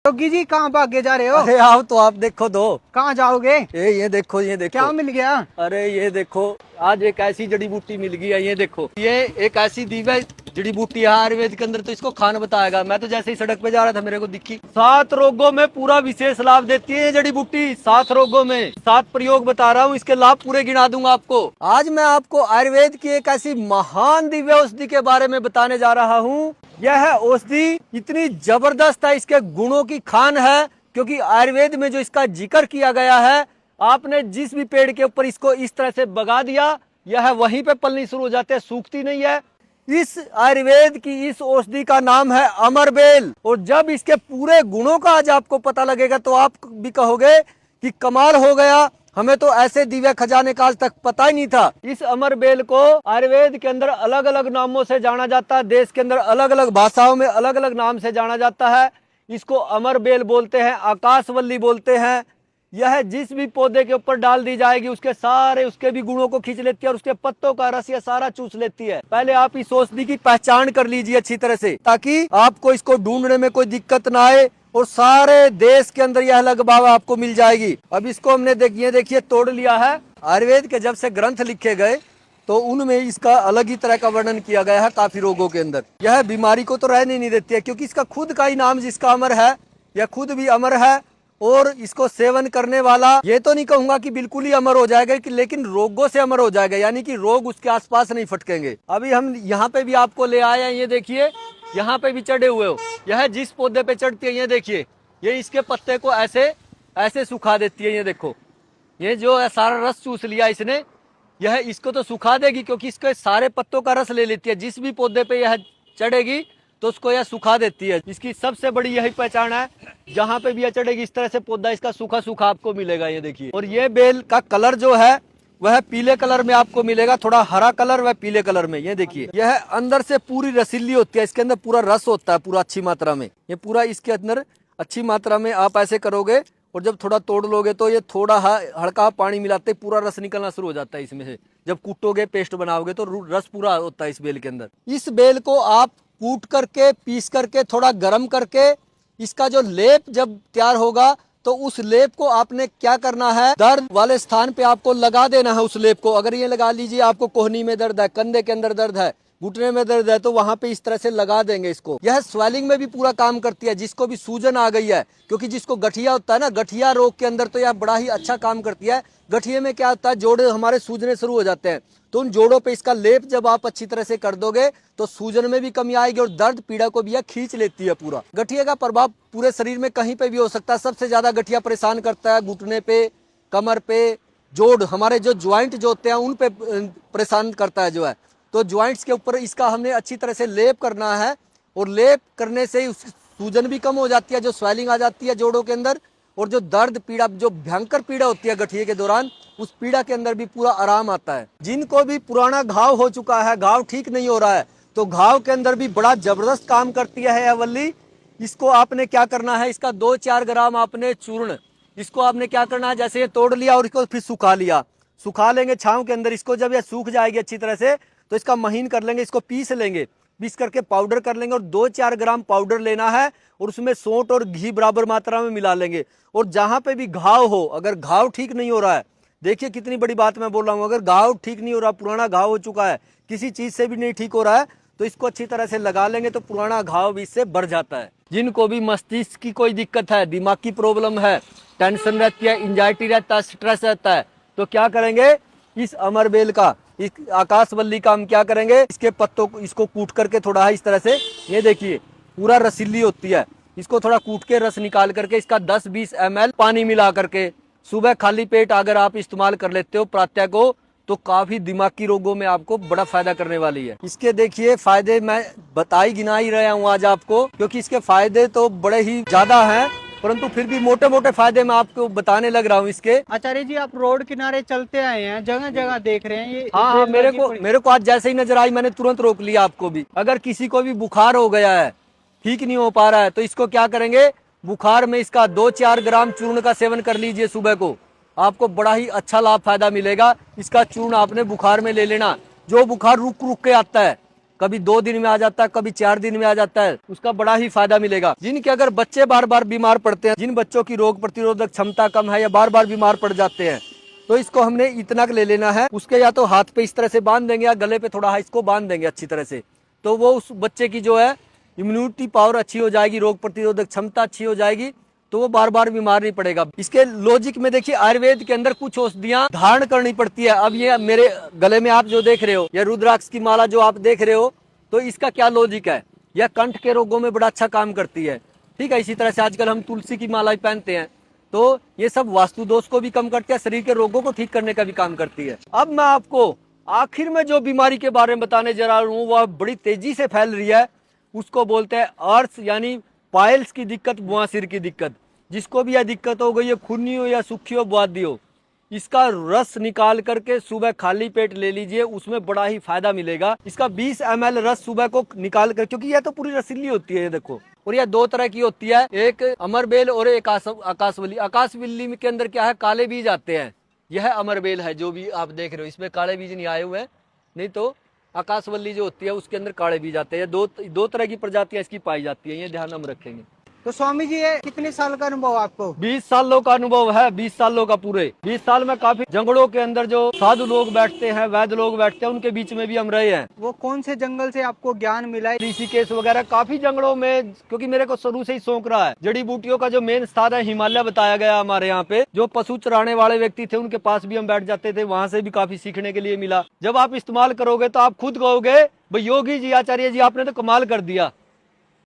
योगी जी कहाँ भागे जा रहे हो? अरे आओ तो आप देखो दो। कहाँ जाओगे? ये देखो ये देखो। क्या मिल गया? अरे ये देखो, आज एक ऐसी जड़ी बूटी मिल गई है। ये देखो, ये एक ऐसी दिव्य जड़ी बूटी है आयुर्वेद के अंदर, तो इसको खान बताएगा। मैं तो जैसे ही सड़क पे जा रहा था मेरे को दिखी। 7 रोगों में पूरा विशेष लाभ देती है ये जड़ी बूटी। 7 रोगों में 7 प्रयोग बता रहा हूँ, इसके लाभ पूरे गिना दूंगा आपको। आज मैं आपको आयुर्वेद की एक ऐसी महान दिव्य औषधि के बारे में बताने जा रहा हूँ। यह औषधि इतनी जबरदस्त है, इसके गुणों की खान है, क्योंकि आयुर्वेद में जो इसका जिक्र किया गया है, आपने जिस भी पेड़ के ऊपर इसको इस तरह से बगा दिया, यह वहीं पे पलनी शुरू हो जाते हैं, सूखती नहीं है। इस आयुर्वेद की इस औषधि का नाम है अमरबेल। और जब इसके पूरे गुणों का आज आपको पता लगेगा तो आप भी कहोगे कि कमाल हो गया, हमें तो ऐसे दिव्य खजाने का आज तक पता ही नहीं था। इस अमरबेल को आयुर्वेद के अंदर अलग अलग नामों से जाना जाता है, देश के अंदर अलग अलग भाषाओं में अलग अलग नाम से जाना जाता है। इसको अमरबेल बोलते हैं, आकाशवल्ली बोलते हैं। यह जिस भी पौधे के ऊपर डाल दी जाएगी उसके भी गुणों को खींच लेती है और उसके पत्तों का रस यह सारा चूस लेती है। पहले आप इस औषधि की पहचान कर लीजिए अच्छी तरह से, ताकि आपको इसको ढूंढने में कोई दिक्कत ना आए और सारे देश के अंदर यह लगभग आपको मिल जाएगी। अब इसको हमने देखिए तोड़ लिया है। आयुर्वेद के जब से ग्रंथ लिखे गए तो उनमें इसका अलग ही तरह का वर्णन किया गया है काफी रोगों के अंदर। यह बीमारी को तो रहने नहीं देती है, क्योंकि इसका खुद का ही नाम जिसका अमर है, यह खुद भी अमर है। और इसको सेवन करने वाला, ये तो नहीं कहूंगा कि बिल्कुल ही अमर हो जाएगा, लेकिन रोगों से अमर हो जाएगा, यानी कि रोग उसके आसपास नहीं फटकेंगे। अभी हम यहाँ पे भी आपको ले आए हैं, ये देखिए यहाँ पे भी चढ़े हुए हो। यह जिस पौधे पे चढ़ती है, ये देखिए, ये इसके पत्ते को ऐसे ऐसे सुखा देती है। ये देखो, ये जो सारा रस चूस लिया इसने, यह इसको तो सुखा देगी, क्योंकि इसके सारे पत्तों का रस ले लेती है। जिस भी पौधे पे यह चढ़ेगी तो उसको यह सुखा देती है। इसकी सबसे बड़ी यही पहचान है, जहां पे भी यह चढ़ेगी इस तरह से पौधा इसका सूखा सूखा आपको मिलेगा। ये देखिए, और ये बेल का कलर जो है वह पीले कलर में आपको मिलेगा, थोड़ा हरा कलर वह पीले कलर में। ये देखिए, यह अंदर से पूरी रसीली होती है, इसके अंदर पूरा रस होता है पूरा अच्छी मात्रा में। ये पूरा इसके अंदर अच्छी मात्रा में आप ऐसे करोगे और जब थोड़ा तोड़ लोगे तो ये थोड़ा हल्का पानी मिलाते पूरा रस निकलना शुरू हो जाता है इसमें से। जब कूटोगे, पेस्ट बनाओगे तो रस पूरा होता है इस बेल के अंदर। इस बेल को आप कूट करके, पीस करके, थोड़ा गर्म करके, इसका जो लेप जब तैयार होगा तो उस लेप को आपने क्या करना है, दर्द वाले स्थान पे आपको लगा देना है उस लेप को। अगर ये लगा लीजिए, आपको कोहनी में दर्द है, कंधे के अंदर दर्द है, घुटने में दर्द है, तो वहां पे इस तरह से लगा देंगे इसको। यह स्वेलिंग में भी पूरा काम करती है, जिसको भी सूजन आ गई है, क्योंकि जिसको गठिया होता है ना, गठिया रोग के अंदर तो यह बड़ा ही अच्छा काम करती है। गठिए में क्या होता है, जोड़े हमारे सूजने शुरू हो जाते हैं, तो उन जोड़ों पे इसका लेप जब आप अच्छी तरह से कर दोगे तो सूजन में भी कमी आएगी और दर्द पीड़ा को भी यह खींच लेती है पूरा। गठिया का प्रभाव पूरे शरीर में कहीं पे भी हो सकता है। सबसे ज्यादा गठिया परेशान करता है घुटने पे, कमर पे, जोड़, हमारे जो ज्वाइंट जो होते हैं उन पे परेशान करता है जो है। तो ज्वाइंट्स के ऊपर इसका हमने अच्छी तरह से लेप करना है, और लेप करने से सूजन भी कम हो जाती है, जो स्वेलिंग आ जाती है जोड़ों के अंदर, और जो दर्द पीड़ा, जो भयंकर पीड़ा होती है गठिए के दौरान, उस पीड़ा के अंदर भी पूरा आराम आता है। जिनको भी पुराना घाव हो चुका है, घाव ठीक नहीं हो रहा है, तो घाव के अंदर भी बड़ा जबरदस्त काम करती है यह वल्ली। इसको आपने क्या करना है, इसका 2-4 ग्राम आपने चूर्ण, इसको आपने क्या करना है, जैसे ये तोड़ लिया और इसको फिर सुखा लिया, सुखा लेंगे छांव के अंदर। इसको जब यह सूख जाएगी अच्छी तरह से तो इसका महीन कर लेंगे, इसको पीस लेंगे, पीस करके पाउडर कर लेंगे। और 2-4 ग्राम पाउडर लेना है और उसमें सौंठ और घी बराबर मात्रा में मिला लेंगे। और जहां पे भी घाव हो, अगर घाव ठीक नहीं हो रहा है, देखिए कितनी बड़ी बात मैं बोल रहा हूँ, अगर घाव ठीक नहीं हो रहा, पुराना घाव हो चुका है, किसी चीज से भी नहीं ठीक हो रहा है, तो इसको अच्छी तरह से लगा लेंगे तो पुराना घाव भी इससे बढ़ जाता है। जिनको भी मस्तिष्क की कोई दिक्कत है, दिमाग की प्रॉब्लम है, टेंशन रहती है, एंजाइटी रहता है, स्ट्रेस रहता है, तो क्या करेंगे, इस अमरबेल का, इस आकाशवल्ली का हम क्या करेंगे, इसके पत्तों को इसको कूट करके थोड़ा इस तरह से, ये देखिए पूरा रसीली होती है, इसको थोड़ा कूट के रस निकाल करके इसका 10-20 ml पानी मिला करके सुबह खाली पेट अगर आप इस्तेमाल कर लेते हो प्रातः को, तो काफी दिमागी रोगों में आपको बड़ा फायदा करने वाली है। इसके देखिए फायदे मैं बता ही गिना ही रहा हूँ आज आपको, क्योंकि इसके फायदे तो बड़े ही ज्यादा हैं, परंतु फिर भी मोटे मोटे फायदे मैं आपको बताने लग रहा हूँ इसके। आचार्य जी, आप रोड किनारे चलते आए हैं, जगह जगह देख रहे हैं ये। हाँ, मेरे को आज जैसे ही नजर आई मैंने तुरंत रोक लिया आपको भी। अगर किसी को भी बुखार हो गया है, ठीक नहीं हो पा रहा है, तो इसको क्या करेंगे, बुखार में इसका 2-4 ग्राम चूर्ण का सेवन कर लीजिए सुबह को, आपको बड़ा ही अच्छा लाभ फायदा मिलेगा। इसका चूर्ण आपने बुखार में ले लेना। जो बुखार रुक रुक के आता है, कभी 2 दिन में आ जाता है, कभी 4 दिन में आ जाता है, उसका बड़ा ही फायदा मिलेगा। जिनके अगर बच्चे बार बार बीमार पड़ते हैं, जिन बच्चों की रोग प्रतिरोधक क्षमता कम है या बार बार बीमार पड़ जाते हैं, तो इसको हमने इतना ले लेना है। उसके या तो हाथ पे इस तरह से बांध देंगे या गले पे थोड़ा इसको बांध देंगे अच्छी तरह से, तो वो उस बच्चे की जो है इम्यूनिटी पावर अच्छी हो जाएगी, रोग प्रतिरोधक क्षमता अच्छी हो जाएगी, तो वो बार बार बीमार नहीं पड़ेगा। इसके लॉजिक में देखिए, आयुर्वेद के अंदर कुछ औषधियां धारण करनी पड़ती है। अब ये मेरे गले में आप जो देख रहे हो, या रुद्राक्ष की माला जो आप देख रहे हो, तो इसका क्या लॉजिक है? यह कंठ के रोगों में बड़ा अच्छा काम करती है, ठीक है। इसी तरह से आजकल हम तुलसी की माला पहनते हैं, तो ये सब वास्तु दोष को भी कम करती है, शरीर के रोगों को ठीक करने का भी काम करती है। अब मैं आपको आखिर में जो बीमारी के बारे में बताने जा रहा हूँ, वह बड़ी तेजी से फैल रही है, उसको बोलते हैं अर्श, यानी पाइल्स की दिक्कत, बवासीर की दिक्कत। जिसको भी यह दिक्कत हो गई है, खूनी हो या सूखी हो, बुआदी हो, इसका रस निकाल करके सुबह खाली पेट ले लीजिए, उसमें बड़ा ही फायदा मिलेगा। इसका 20 ml रस सुबह को निकाल कर, क्योंकि यह तो पूरी रसीली होती है, ये देखो। और यह 2 तरह की होती है, एक अमरबेल और एक आकाशवल्ली। आकाशवल्ली के अंदर क्या है, काले बीज आते हैं। यह अमरबेल है जो भी आप देख रहे हो, इसमें काले बीज नहीं आए हुए हैं, नहीं तो आकाशवल्ली जो होती है उसके अंदर काले बीज आते हैं। दो तरह की प्रजातियां इसकी पाई जाती है, ये ध्यान हम रखेंगे। तो स्वामी जी, ये कितने साल का अनुभव आपको? 20 सालों का अनुभव है, 20 सालों का पूरे 20 साल में काफी जंगलों के अंदर जो साधु लोग बैठते हैं, वैद्य लोग बैठते हैं, उनके बीच में भी हम रहे हैं। वो कौन से जंगल से आपको ज्ञान मिला है? ऋषिकेश वगैरह काफी जंगलों में, क्योंकि मेरे को शुरू से ही शौक रहा है। जड़ी बूटियों का जो मेन स्थान है हिमालय बताया गया हमारे यहाँ पे। जो पशु चराने वाले व्यक्ति थे, उनके पास भी हम बैठ जाते थे, वहां से भी काफी सीखने के लिए मिला। जब आप इस्तेमाल करोगे तो आप खुद कहोगे, भाई योगी जी, आचार्य जी, आपने तो कमाल कर दिया।